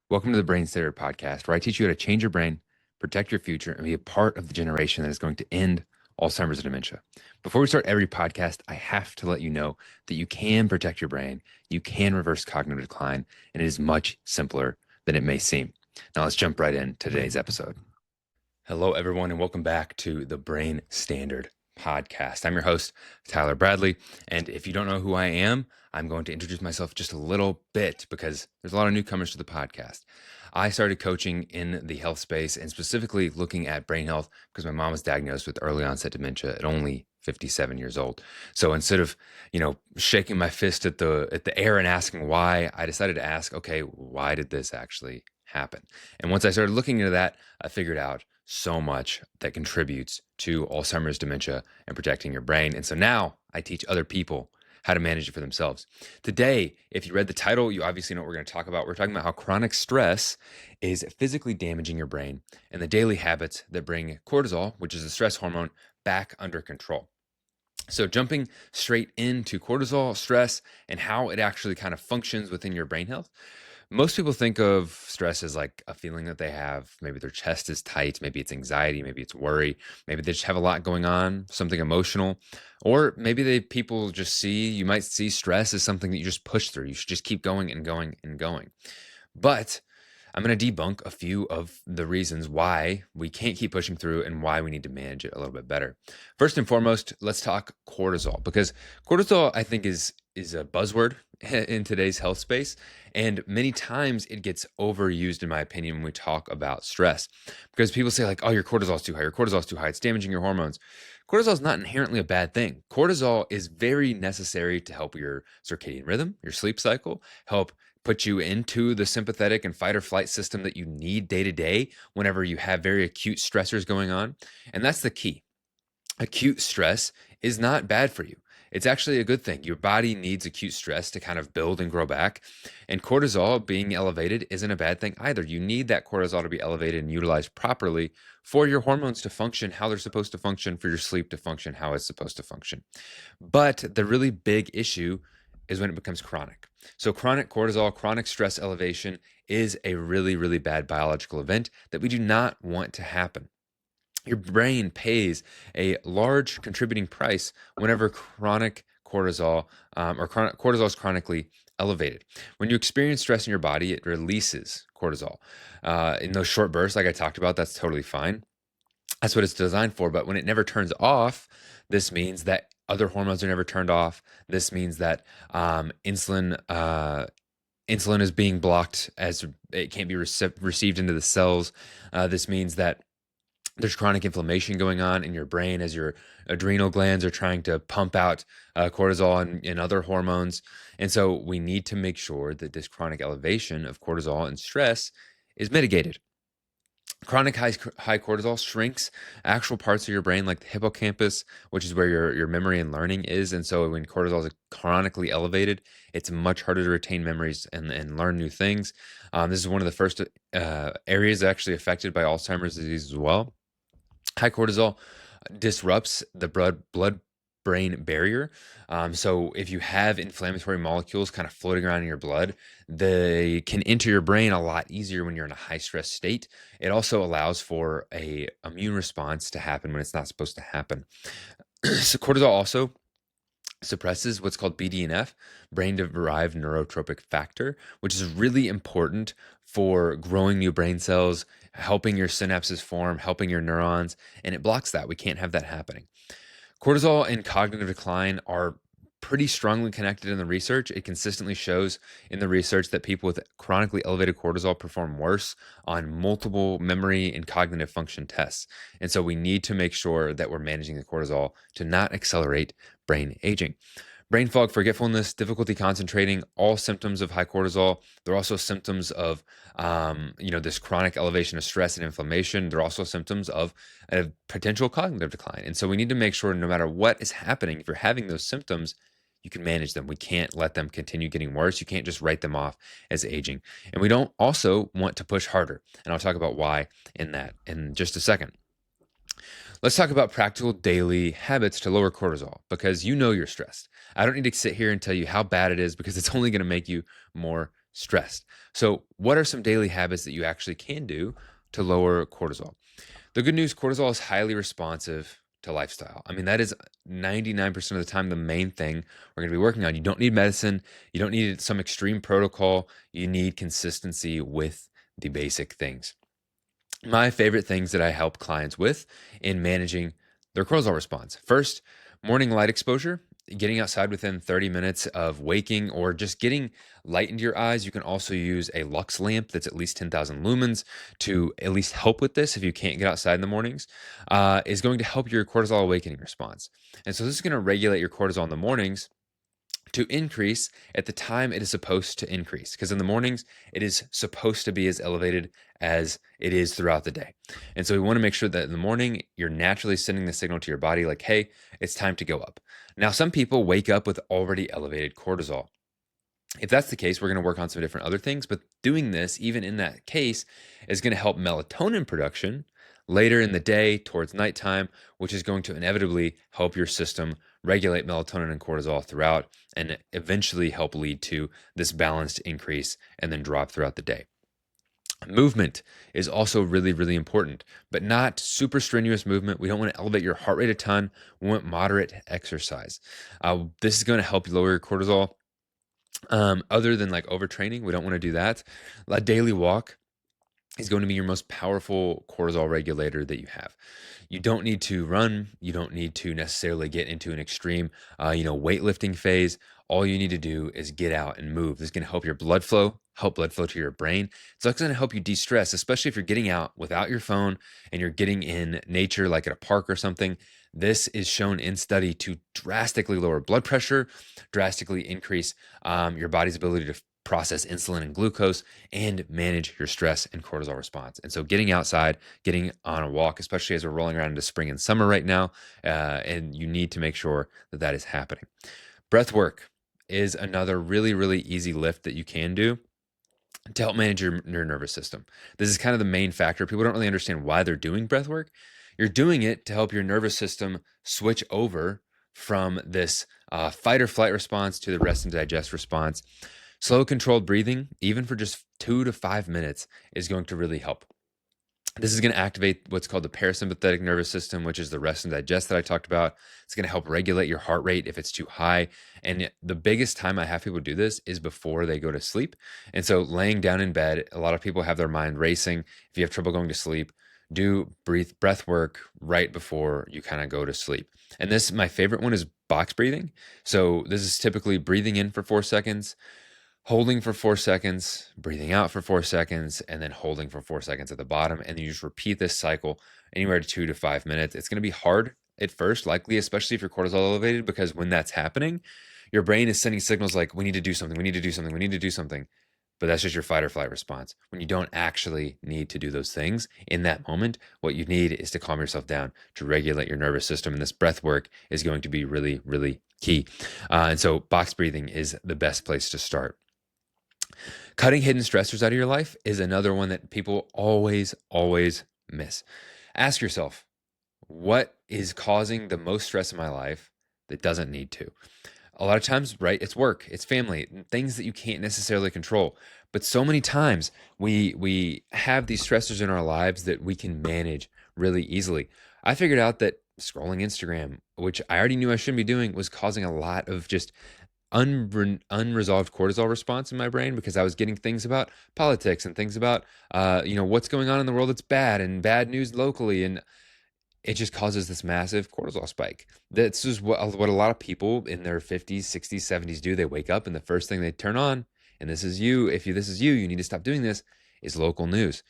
Welcome to the Brain Saver podcast, where I teach you how to change your brain, protect your future, and be a part of the generation that is going to end Alzheimer's and dementia. Before we start every podcast, I have to let you know that you can protect your brain, you can reverse cognitive decline, and it is much simpler than it may seem. Now let's jump right into today's episode. Hello, everyone, and welcome back to the Brain Standard podcast. I'm your host, Tyler Bradley, and if you don't know who I am, I'm going to introduce myself just a little bit because there's a lot of newcomers to the podcast. I started coaching in the health space and specifically looking at brain health because my mom was diagnosed with early onset dementia at only 57 years old. So instead of, shaking my fist at the air and asking why, I decided to ask, okay, why did this actually happen? And once I started looking into that, I figured out so much that contributes to Alzheimer's, dementia, and protecting your brain. And so now I teach other people how to manage it for themselves. Today, if you read the title, you obviously know what we're going to talk about. We're talking about how chronic stress is physically damaging your brain and the daily habits that bring cortisol, which is a stress hormone, back under control. So jumping straight into cortisol, stress, and how it actually kind of functions within your brain health. Most people think of stress as like a feeling that they have. Maybe their chest is tight. Maybe it's anxiety. Maybe it's worry. Maybe they just have a lot going on, something emotional. Or maybe people just you might see stress as something that you just push through. You should just keep going and going and going. But I'm going to debunk a few of the reasons why we can't keep pushing through and why we need to manage it a little bit better. First and foremost, let's talk cortisol, because cortisol, I think, is a buzzword in today's health space. And many times it gets overused, in my opinion, when we talk about stress, because people say like, oh, your cortisol's too high. Your cortisol's too high. It's damaging your hormones. Cortisol is not inherently a bad thing. Cortisol is very necessary to help your circadian rhythm, your sleep cycle, help put you into the sympathetic and fight or flight system that you need day to day whenever you have very acute stressors going on. And that's the key. Acute stress is not bad for you. It's actually a good thing. Your body needs acute stress to kind of build and grow back. And cortisol being elevated isn't a bad thing either. You need that cortisol to be elevated and utilized properly for your hormones to function how they're supposed to function, for your sleep to function how it's supposed to function. But the really big issue is when it becomes chronic. So chronic cortisol, chronic stress elevation is a really, really bad biological event that we do not want to happen. Your brain pays a large contributing price whenever chronic cortisol cortisol is chronically elevated. When you experience stress in your body, it releases cortisol. In those short bursts, like I talked about, that's totally fine. That's what it's designed for. But when it never turns off, this means that other hormones are never turned off. This means that insulin is being blocked as it can't be received into the cells. This means that there's chronic inflammation going on in your brain as your adrenal glands are trying to pump out cortisol and other hormones. And so we need to make sure that this chronic elevation of cortisol and stress is mitigated. Chronic high cortisol shrinks actual parts of your brain like the hippocampus, which is where your memory and learning is. And so when cortisol is chronically elevated, it's much harder to retain memories and learn new things. This is one of the first areas actually affected by Alzheimer's disease as well. High cortisol disrupts the blood-brain barrier. So if you have inflammatory molecules kind of floating around in your blood, they can enter your brain a lot easier when you're in a high stress state. It also allows for a immune response to happen when it's not supposed to happen. So cortisol also suppresses what's called BDNF, brain-derived neurotrophic factor, which is really important for growing new brain cells, helping your synapses form, helping your neurons, and it blocks that. We can't have that happening. Cortisol and cognitive decline are pretty strongly connected in the research. It consistently shows in the research that people with chronically elevated cortisol perform worse on multiple memory and cognitive function tests. And so we need to make sure that we're managing the cortisol to not accelerate brain aging. Brain fog, forgetfulness, difficulty concentrating, all symptoms of high cortisol. They're also symptoms of, this chronic elevation of stress and inflammation. They're also symptoms of a potential cognitive decline. And so we need to make sure no matter what is happening, if you're having those symptoms, you can manage them. We can't let them continue getting worse. You can't just write them off as aging. And we don't also want to push harder. And I'll talk about why in just a second. Let's talk about practical daily habits to lower cortisol, because you know you're stressed. I don't need to sit here and tell you how bad it is, because it's only going to make you more stressed. So what are some daily habits that you actually can do to lower cortisol? The good news, cortisol is highly responsive to lifestyle. I mean, that is 99% of the time the main thing we're going to be working on. You don't need medicine. You don't need some extreme protocol. You need consistency with the basic things. My favorite things that I help clients with in managing their cortisol response. First, morning light exposure, getting outside within 30 minutes of waking or just getting light into your eyes. You can also use a Lux lamp that's at least 10,000 lumens to at least help with this if you can't get outside in the mornings, is going to help your cortisol awakening response. And so this is going to regulate your cortisol in the mornings to increase at the time it is supposed to increase. Because in the mornings, it is supposed to be as elevated as it is throughout the day. And so we want to make sure that in the morning, you're naturally sending the signal to your body like, hey, it's time to go up. Now, some people wake up with already elevated cortisol. If that's the case, we're going to work on some different other things, but doing this, even in that case, is going to help melatonin production later in the day towards nighttime, which is going to inevitably help your system regulate melatonin and cortisol throughout and eventually help lead to this balanced increase and then drop throughout the day. Movement is also really, really important, but not super strenuous movement. We don't want to elevate your heart rate a ton. We want moderate exercise. This is going to help you lower your cortisol. Other than like overtraining, we don't want to do that. A daily walk is going to be your most powerful cortisol regulator that you have. You don't need to run. You don't need to necessarily get into an extreme, weightlifting phase. All you need to do is get out and move. This is going to help your blood flow, help blood flow to your brain. It's also going to help you de-stress, especially if you're getting out without your phone and you're getting in nature, like at a park or something. This is shown in study to drastically lower blood pressure, drastically increase your body's ability to process insulin and glucose, and manage your stress and cortisol response. And so getting outside, getting on a walk, especially as we're rolling around into spring and summer right now, and you need to make sure that that is happening. Breath work is another really, really easy lift that you can do to help manage your nervous system. This is kind of the main factor. People don't really understand why they're doing breath work. You're doing it to help your nervous system switch over from this fight or flight response to the rest and digest response. Slow, controlled breathing, even for just 2 to 5 minutes, is going to really help. This is going to activate what's called the parasympathetic nervous system, which is the rest and digest that I talked about. It's going to help regulate your heart rate if it's too high. And the biggest time I have people do this is before they go to sleep. And so laying down in bed, a lot of people have their mind racing. If you have trouble going to sleep, do breath work right before you kind of go to sleep. And this, my favorite one, is box breathing. So this is typically breathing in for 4 seconds, holding for 4 seconds, breathing out for 4 seconds, and then holding for 4 seconds at the bottom. And then you just repeat this cycle anywhere to 2 to 5 minutes. It's going to be hard at first, likely, especially if your cortisol is elevated, because when that's happening, your brain is sending signals like, we need to do something, we need to do something, we need to do something. But that's just your fight or flight response. When you don't actually need to do those things in that moment, what you need is to calm yourself down, to regulate your nervous system. And this breath work is going to be really, really key. And so box breathing is the best place to start. Cutting hidden stressors out of your life is another one that people always, always miss. Ask yourself, what is causing the most stress in my life that doesn't need to? A lot of times, right, it's work, it's family, things that you can't necessarily control. But so many times we have these stressors in our lives that we can manage really easily. I figured out that scrolling Instagram, which I already knew I shouldn't be doing, was causing a lot of just unresolved cortisol response in my brain, because I was getting things about politics and things about what's going on in the world that's bad and bad news locally, and it just causes this massive cortisol spike. This is what a lot of people in their 50s, 60s, 70s do. They wake up and the first thing they turn on, and this is you, you need to stop doing this, is local news.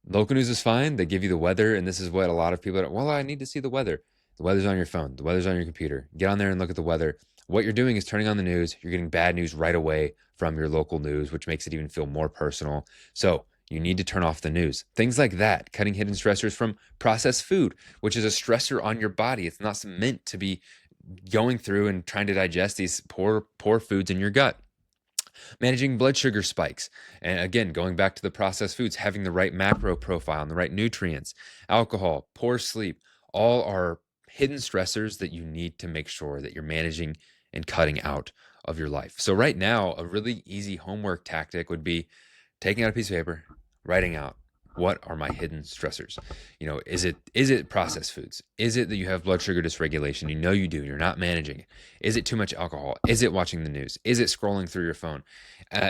Local news is fine. They give you the weather, and this is what a lot of people are, well, I need to see the weather. The weather's on your phone. The weather's on your computer. Get on there and look at the weather. What you're doing is turning on the news. You're getting bad news right away from your local news, which makes it even feel more personal. So you need to turn off the news. Things like that, cutting hidden stressors from processed food, which is a stressor on your body. It's not meant to be going through and trying to digest these poor foods in your gut. Managing blood sugar spikes. And again, going back to the processed foods, having the right macro profile and the right nutrients, alcohol, poor sleep, all are hidden stressors that you need to make sure that you're managing and cutting out of your life. So right now, a really easy homework tactic would be taking out a piece of paper, writing out, what are my hidden stressors? Is it processed foods? Is it that you have blood sugar dysregulation? You do, you're not managing it. Is it too much alcohol? Is it watching the news? Is it scrolling through your phone?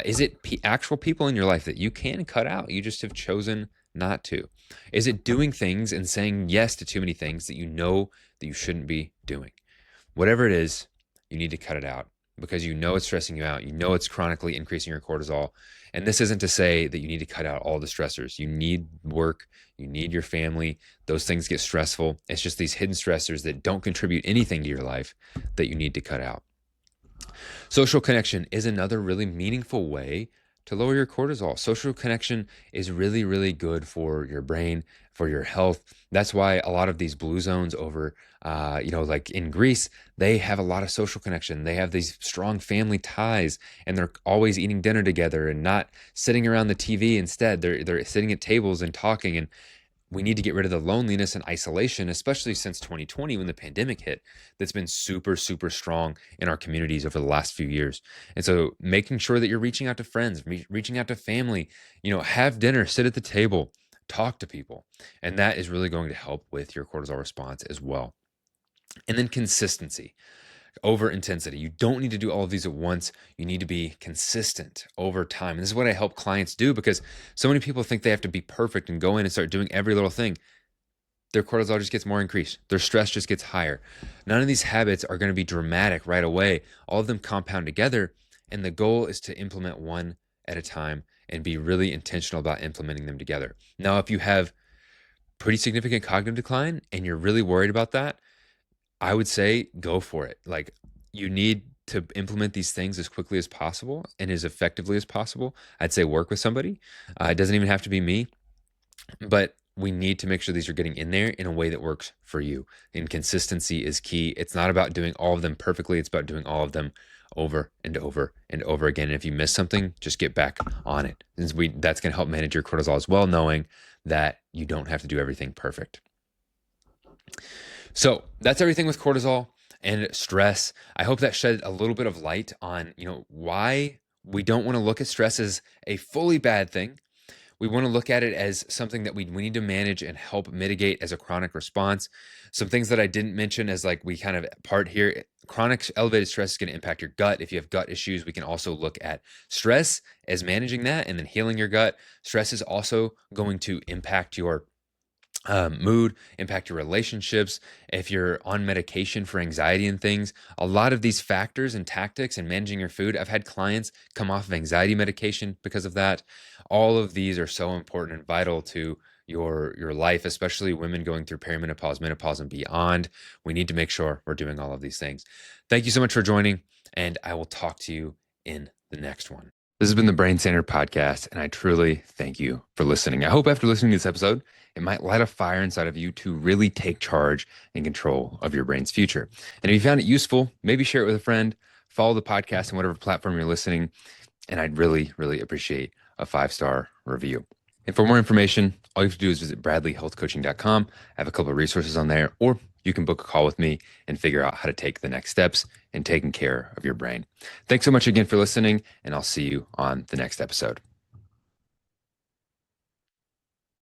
Is it actual people in your life that you can cut out? You just have chosen not to. Is it doing things and saying yes to too many things that you know that you shouldn't be doing? Whatever it is, you need to cut it out because it's stressing you out. It's chronically increasing your cortisol. And this isn't to say that you need to cut out all the stressors. You need work. You need your family. Those things get stressful. It's just these hidden stressors that don't contribute anything to your life that you need to cut out. Social connection is another really meaningful way to lower your cortisol. Social connection is really, really good for your brain, for your health. That's why a lot of these blue zones over, like in Greece, they have a lot of social connection. They have these strong family ties, and they're always eating dinner together and not sitting around the TV. Instead, they're sitting at tables and talking. And we need to get rid of the loneliness and isolation, especially since 2020 when the pandemic hit. That's been super, super strong in our communities over the last few years. And so making sure that you're reaching out to friends, reaching out to family, have dinner, sit at the table, talk to people. And that is really going to help with your cortisol response as well. And then consistency over intensity. You don't need to do all of these at once. You need to be consistent over time. And this is what I help clients do, because so many people think they have to be perfect and go in and start doing every little thing. Their cortisol just gets more increased. Their stress just gets higher. None of these habits are going to be dramatic right away. All of them compound together. And the goal is to implement one at a time and be really intentional about implementing them together. Now, if you have pretty significant cognitive decline and you're really worried about that, I would say go for it. Like, you need to implement these things as quickly as possible and as effectively as possible. I'd say work with somebody. It doesn't even have to be me, but we need to make sure these are getting in there in a way that works for you. And consistency is key. It's not about doing all of them perfectly. It's about doing all of them over and over and over again. And if you miss something, just get back on it. That's going to help manage your cortisol as well, knowing that you don't have to do everything perfect. So that's everything with cortisol and stress. I hope that shed a little bit of light on, why we don't want to look at stress as a fully bad thing. We want to look at it as something that we need to manage and help mitigate as a chronic response. Some things that I didn't mention as we kind of part here, chronic elevated stress is going to impact your gut. If you have gut issues, we can also look at stress as managing that and then healing your gut. Stress is also going to impact your mood, impact your relationships. If you're on medication for anxiety and things, a lot of these factors and tactics and managing your food, I've had clients come off of anxiety medication because of that. All of these are so important and vital to your life, especially women going through perimenopause, menopause, and beyond. We need to make sure we're doing all of these things. Thank you so much for joining, and I will talk to you in the next one. This has been the Brain Standard Podcast, and I truly thank you for listening. I hope after listening to this episode, it might light a fire inside of you to really take charge and control of your brain's future. And if you found it useful, maybe share it with a friend, follow the podcast on whatever platform you're listening, and I'd really, really appreciate a 5-star review. And for more information, all you have to do is visit bradleyhealthcoaching.com. I have a couple of resources on there, or you can book a call with me and figure out how to take the next steps in taking care of your brain. Thanks so much again for listening, and I'll see you on the next episode.